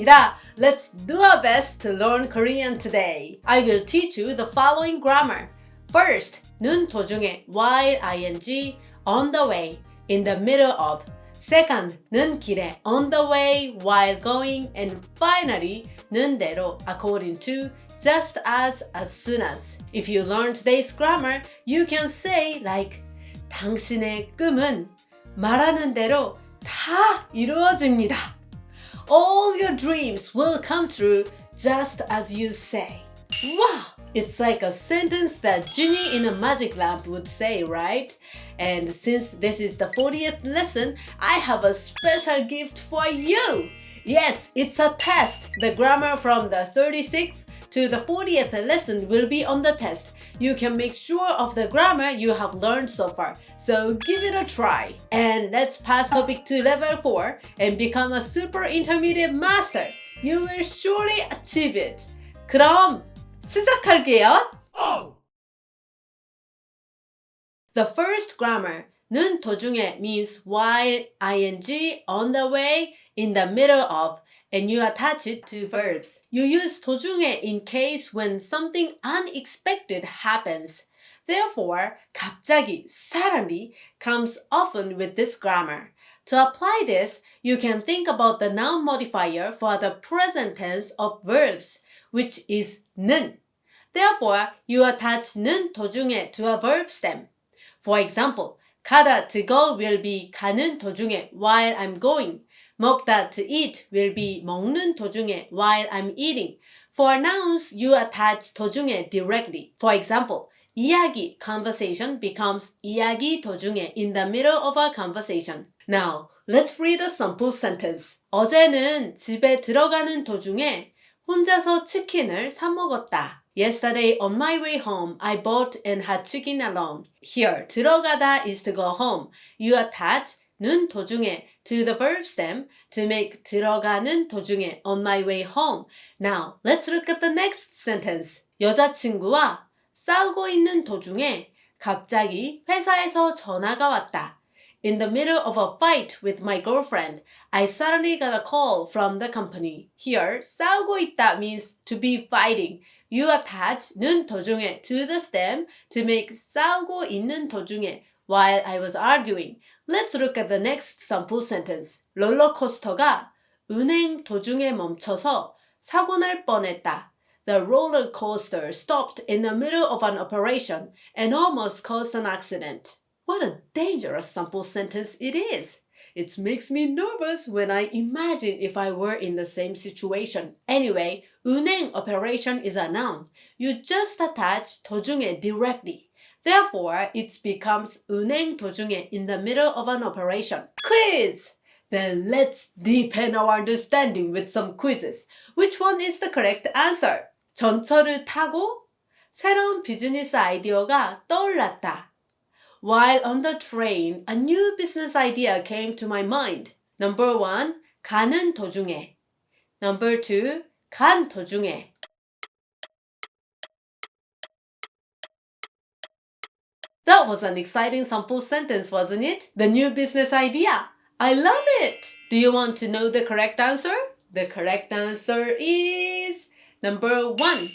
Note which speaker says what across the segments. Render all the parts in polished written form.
Speaker 1: 감사합니다. Let's do our best to learn Korean today. I will teach you the following grammar. First, 는 도중에 while ing, on the way, in the middle of. Second, 는 길에 on the way, while going. And finally, 는 대로 according to, just as soon as. If you learn today's grammar, you can say like 당신의 꿈은 말하는 대로 다 이루어집니다. All your dreams will come true just as you say. Wow! It's like a sentence that Genie in a magic lamp would say, right? And since this is the 40th lesson, I have a special gift for you! Yes, it's a test! The grammar from the 36th to the 40th lesson will be on the test. You can make sure of the grammar you have learned so far. So give it a try. And let's pass topic to level 4 and become a super intermediate master. You will surely achieve it. 그럼 시작할게요. The first grammar, 는 도중에 means while ing, on the way, in the middle of, and you attach it to verbs. You use 도중에 in case when something unexpected happens. Therefore, 갑자기, suddenly comes often with this grammar. To apply this, you can think about the noun modifier for the present tense of verbs, which is 는. Therefore, you attach 는 도중에 to a verb stem. For example, 가다 to go will be 가는 도중에 while I'm going. 먹다 to eat will be 먹는 도중에 while I'm eating. For nouns, you attach 도중에 directly. For example, 이야기, conversation becomes 이야기 도중에 in the middle of a conversation. Now, let's read a sample sentence. 어제는 집에 들어가는 도중에 혼자서 치킨을 사 먹었다. Yesterday on my way home, I bought and had chicken alone. Here, 들어가다 is to go home. You attach 는 도중에 to the verb stem to make 들어가는 도중에 on my way home. Now, let's look at the next sentence. 여자친구와 싸우고 있는 도중에 갑자기 회사에서 전화가 왔다. In the middle of a fight with my girlfriend, I suddenly got a call from the company. Here, 싸우고 있다 means to be fighting. You attach 는 도중에 to the stem to make 싸우고 있는 도중에 while I was arguing. Let's look at the next sample sentence. 롤러코스터가 운행 도중에 멈춰서 사고 날 뻔했다. The roller coaster stopped in the middle of an operation and almost caused an accident. What a dangerous sample sentence it is! It makes me nervous when I imagine if I were in the same situation. Anyway, 운행 operation is a noun. You just attach 도중에 directly. Therefore, it becomes 운행 도중에 in the middle of an operation. Quiz! Then let's deepen our understanding with some quizzes. Which one is the correct answer? 전철을 타고 새로운 비즈니스 아이디어가 떠올랐다. While on the train, a new business idea came to my mind. Number 1, 가는 도중에. Number 2, 간 도중에. That was an exciting sample sentence, wasn't it? The new business idea. I love it! Do you want to know the correct answer? The correct answer is number 1.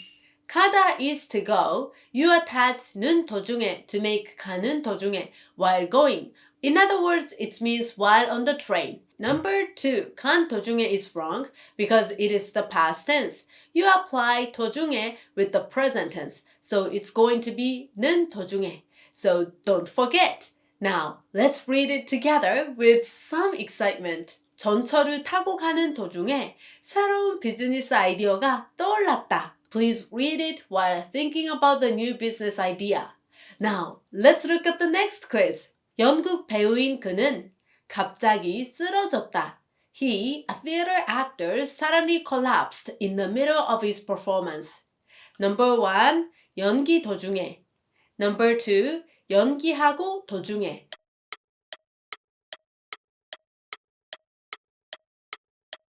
Speaker 1: 가다 is to go. You attach 는 도중에 to make 가는 도중에 while going. In other words, it means while on the train. Number 2, 간 도중에 is wrong because it is the past tense. You apply 도중에 with the present tense, so it's going to be 는 도중에. So don't forget. Now, let's read it together with some excitement. 전철을 타고 가는 도중에 새로운 비즈니스 아이디어가 떠올랐다. Please read it while thinking about the new business idea. Now, let's look at the next quiz. 연극 배우인 그는 갑자기 쓰러졌다. He, a theater actor, suddenly collapsed in the middle of his performance. Number 1, 연기 도중에. Number 2, 연기하고 도중에.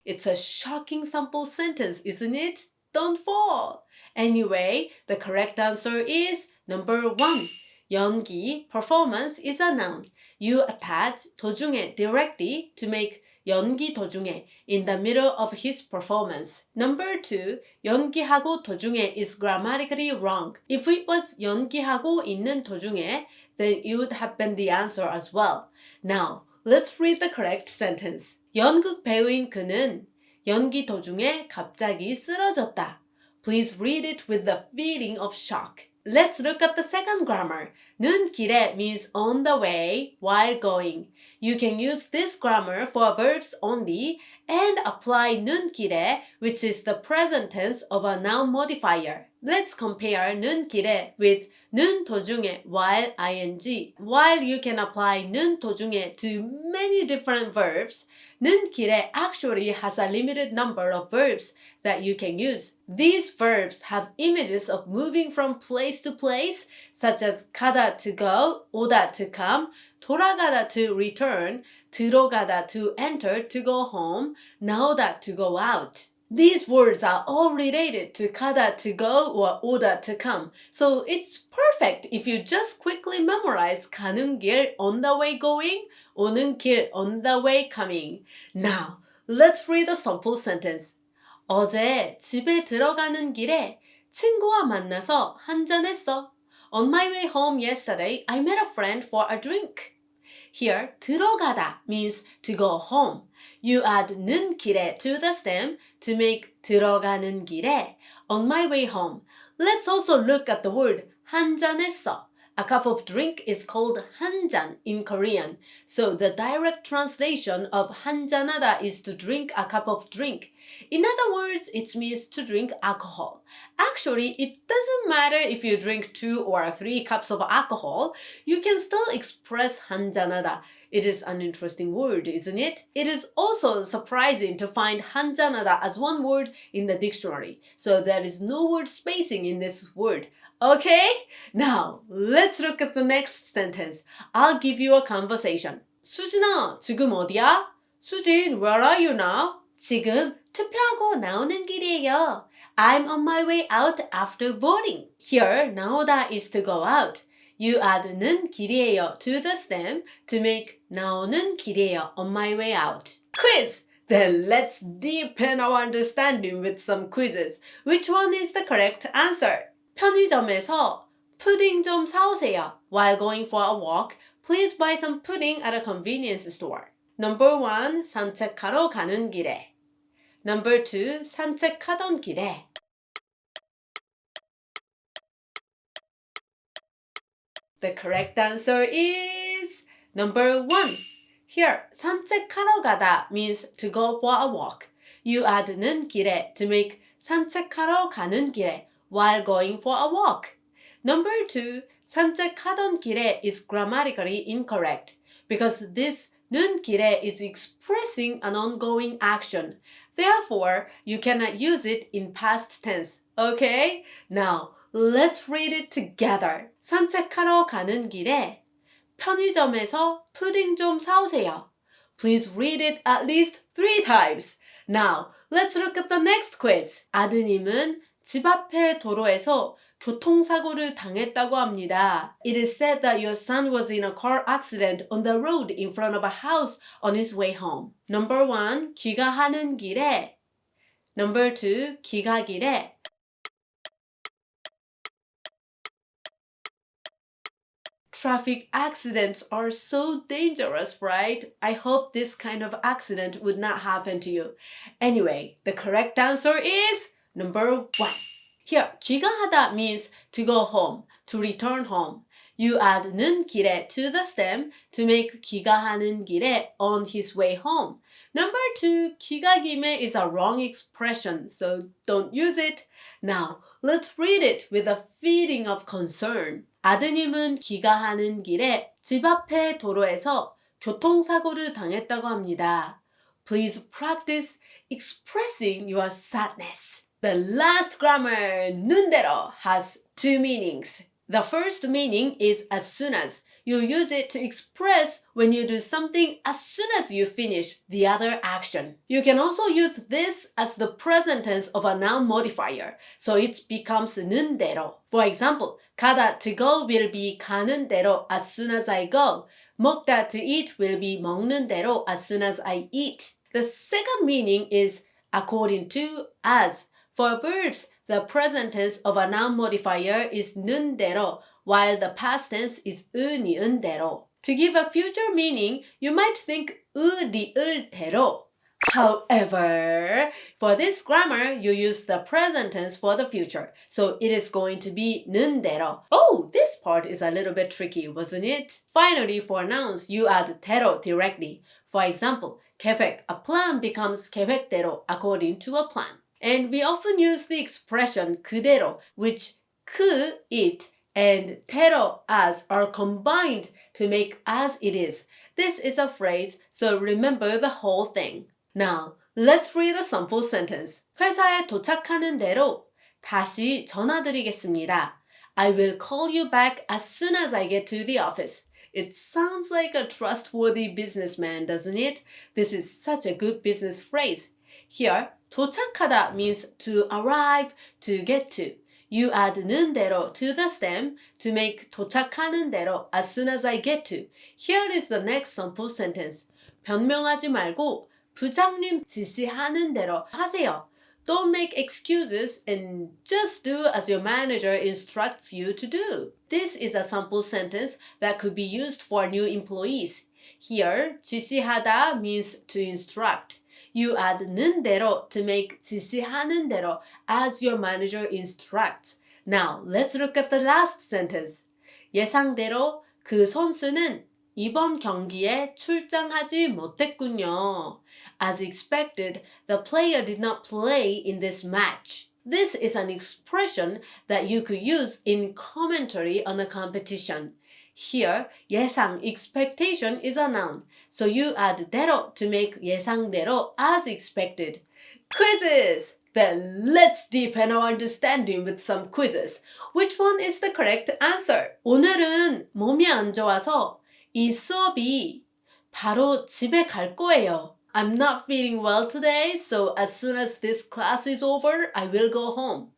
Speaker 1: It's a shocking sample sentence, isn't it? Don't fall. Anyway, the correct answer is number 1. 연기, performance is a noun. You attach 도중에 directly to make 연기 도중에 in the middle of his performance. Number 2, 연기하고 도중에 is grammatically wrong. If it was 연기하고 있는 도중에, then it would have been the answer as well. Now, let's read the correct sentence. 연극 배우인 그는 연기 도중에 갑자기 쓰러졌다. Please read it with the feeling of shock. Let's look at the second grammar. 는 길에 means on the way while going. You can use this grammar for verbs only and apply 는 길에, which is the present tense of a noun modifier. Let's compare 는 길에 with 는 도중에 while ing. While you can apply 는 도중에 to many different verbs, 는 길에 actually has a limited number of verbs that you can use. These verbs have images of moving from place to place, such as 가다 to go, 오다 to come, 돌아가다 to return, 들어가다 to enter to go home, 나오다 to go out. These words are all related to 가다 to go or 오다 to come. So it's perfect if you just quickly memorize 가는 길 on the way going, 오는 길 on the way coming. Now, let's read the sample sentence. 어제 집에 들어가는 길에 친구와 만나서 한잔했어. On my way home yesterday, I met a friend for a drink. Here, 들어가다 means to go home. You add 는 길에 to the stem to make 들어가는 길에. On my way home. Let's also look at the word 한잔했어. A cup of drink is called 한잔 in Korean. So the direct translation of 한잔하다 is to drink a cup of drink. In other words, it means to drink alcohol. Actually, it doesn't matter if you drink 2 or 3 cups of alcohol. You can still express 한잔하다. It is an interesting word, isn't it? It is also surprising to find 한잔하다 as one word in the dictionary. So there is no word spacing in this word. Okay? Now, let's look at the next sentence. I'll give you a conversation. 수진아, 지금 어디야? 수진, where are you now? 지금 투표하고 나오는 길이에요. I'm on my way out after voting. Here, 나오다 is to go out. You add 는 길이에요 to the stem to make 나오는 길이에요 on my way out. Quiz! Then let's deepen our understanding with some quizzes. Which one is the correct answer? 편의점에서 푸딩 좀 사오세요. While going for a walk, please buy some pudding at a convenience store. Number 1, 산책하러 가는 길에. Number 2, 산책하던 길에. The correct answer is number 1. Here, 산책하러 가다 means to go for a walk. You add 는 길에 to make 산책하러 가는 길에 while going for a walk. Number 2, 산책하던 길에 is grammatically incorrect because this 는 길에 is expressing an ongoing action. Therefore, you cannot use it in past tense. Okay? Now, let's read it together. 산책하러 가는 길에 편의점에서 푸딩 좀 사오세요. Please read it at least 3 times. Now, let's look at the next quiz. 아드님은 집 앞의 도로에서 교통사고를 당했다고 합니다. It is said that your son was in a car accident on the road in front of a house on his way home. Number 1, 귀가하는 길에. Number 2, 귀가길에. Traffic accidents are so dangerous, right? I hope this kind of accident would not happen to you. Anyway, the correct answer is number 1. Here, 귀가하다 means to go home, to return home. You add 는 길에 to the stem to make 귀가하는 길에 on his way home. Number 2, 귀가김에 is a wrong expression, so don't use it. Now, let's read it with a feeling of concern. 아드님은 귀가하는 길에 집 앞의 도로에서 교통사고를 당했다고 합니다. Please practice expressing your sadness. The last grammar, 눈대로, has 2 meanings. The first meaning is as soon as. You use it to express when you do something as soon as you finish the other action. You can also use this as the present tense of a noun modifier, so it becomes 는 대로. For example, 가다 to go will be 가는 대로 as soon as I go. 먹다 to eat will be 먹는 대로 as soon as I eat. The second meaning is according to, as. For verbs, the present tense of a noun modifier is 는대로, while the past tense is 은이은대로. To give a future meaning, you might think 을이을대로. However, for this grammar, you use the present tense for the future, so it is going to be 는대로. Oh, this part is a little bit tricky, wasn't it? Finally, for nouns, you add 대로 directly. For example, 계획, a plan becomes 계획대로 according to a plan. And we often use the expression 그대로, which 그, it, and 대로, as, are combined to make as it is. This is a phrase, so remember the whole thing. Now, let's read a sample sentence. 회사에 도착하는 대로 다시 전화드리겠습니다. I will call you back as soon as I get to the office. It sounds like a trustworthy businessman, doesn't it? This is such a good business phrase. Here, 도착하다 means to arrive, to get to. You add 는 대로 to the stem to make 도착하는 대로 as soon as I get to. Here is the next sample sentence. 변명하지 말고 부장님 지시하는 대로 하세요. Don't make excuses and just do as your manager instructs you to do. This is a sample sentence that could be used for new employees. Here, 지시하다 means to instruct. You add 는 대로 to make 지시하는 대로 as your manager instructs. Now, let's look at the last sentence. 예상대로 그 선수는 이번 경기에 출장하지 못했군요. As expected, the player did not play in this match. This is an expression that you could use in commentary on a competition. Here, 예상, expectation is a noun, so you add 대로 to make 예상대로 as expected. Quizzes! Then let's deepen our understanding with some quizzes. Which one is the correct answer? 오늘은 몸이 안 좋아서 이 수업이 바로 집에 갈 거예요. I'm not feeling well today, so as soon as this class is over, I will go home.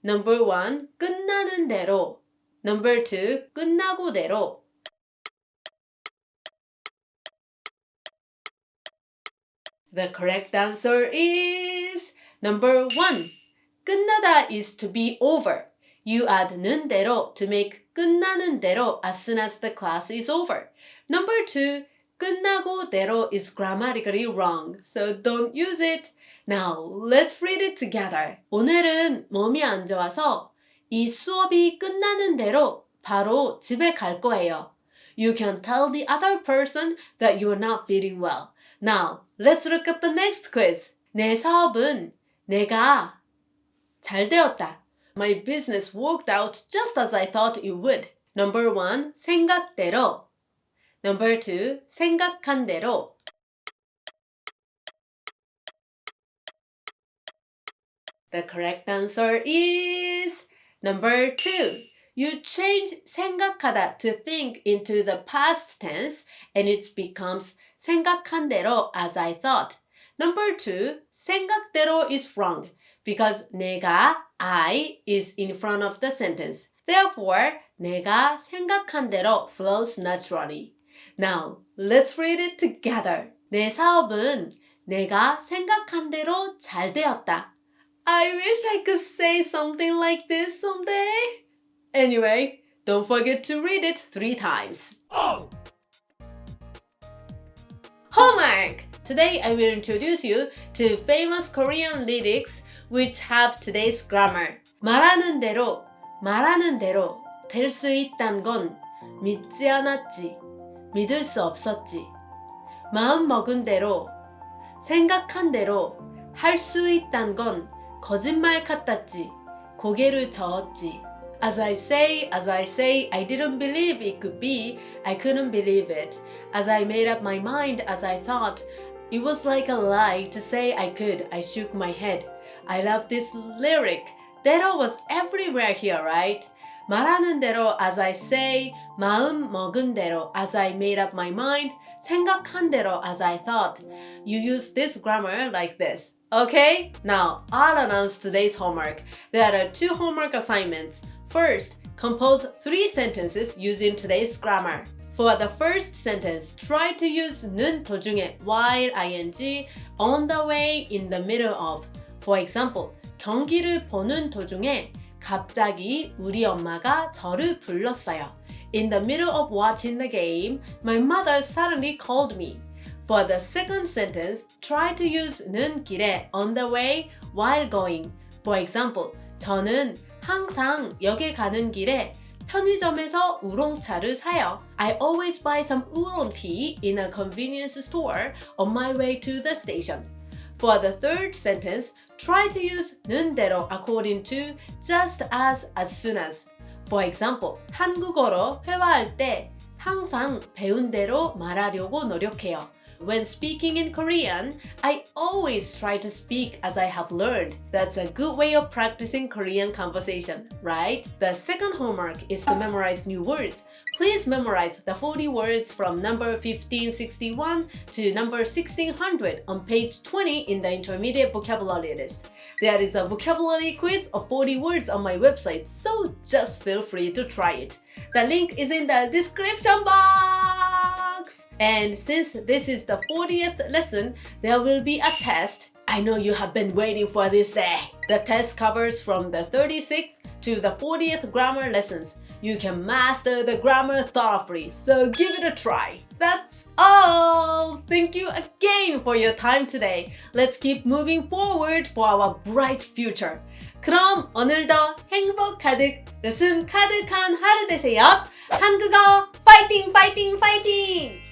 Speaker 1: Number 1, 끝나는 대로. Number 2, 끝나고 대로. The correct answer is number 1. 끝나다 is to be over. You add 는 대로 to make 끝나는 대로 as soon as the class is over. Number 2, 끝나고 대로 is grammatically wrong, so don't use it. Now, let's read it together. 오늘은 몸이 안 좋아서 이 수업이 끝나는 대로 바로 집에 갈 거예요. You can tell the other person that you are not feeling well. Now, let's look at the next quiz. 내 사업은 내가 잘 되었다. My business worked out just as I thought it would. Number 1, 생각대로. Number 2, 생각한 대로. The correct answer is number 2. You change 생각하다 to think into the past tense and it becomes 생각한 대로 as I thought. Number 2, 생각대로 is wrong because 내가, I, is in front of the sentence. Therefore, 내가 생각한 대로 flows naturally. Now, let's read it together. 내 사업은 내가 생각한 대로 잘 되었다. I wish I could say something like this someday. Anyway, don't forget to read it 3 times. Oh! Homework! Today I will introduce you to famous Korean lyrics which have today's grammar. 말하는 대로 될 수 있단 건 믿지 않았지. 믿을 수 없었지. 마음 먹은 대로, 생각한 대로 할 수 있단 건 거짓말 같았지. 고개를 저었지. As I say, I didn't believe it could be. I couldn't believe it. As I made up my mind, as I thought, it was like a lie to say I could. I shook my head. I love this lyric. 대로 was everywhere here, right? 말하는 대로 as I say, 마음 먹은 대로 as I made up my mind, 생각한 대로 as I thought. You use this grammar like this. Okay? Now, I'll announce today's homework. There are 2 homework assignments. First, compose 3 sentences using today's grammar. For the first sentence, try to use 는 도중에 while ing, on the way, in the middle of. For example, 경기를 보는 도중에 갑자기 우리 엄마가 저를 불렀어요. In the middle of watching the game, my mother suddenly called me. For the second sentence, try to use 는 길에 on the way while going. For example, 저는 항상 역에 가는 길에 편의점에서 우롱차를 사요. I always buy some oolong tea in a convenience store on my way to the station. For the third sentence, try to use 는대로 according to, just as soon as. For example, 한국어로 회화할 때 항상 배운 대로 말하려고 노력해요. When speaking in Korean, I always try to speak as I have learned. That's a good way of practicing Korean conversation, right? The second homework is to memorize new words. Please memorize the 40 words from number 1561 to number 1600 on page 20 in the intermediate vocabulary list. There is a vocabulary quiz of 40 words on my website, so just feel free to try it. The link is in the description box! And since this is the 40th lesson, there will be a test. I know you have been waiting for this day. The test covers from the 36th to the 40th grammar lessons. You can master the grammar thoroughly, so give it a try. That's all! Thank you again for your time today. Let's keep moving forward for our bright future. 그럼 오늘도 행복 가득, 웃음 가득한 하루 되세요. 한국어 파이팅 파이팅 파이팅!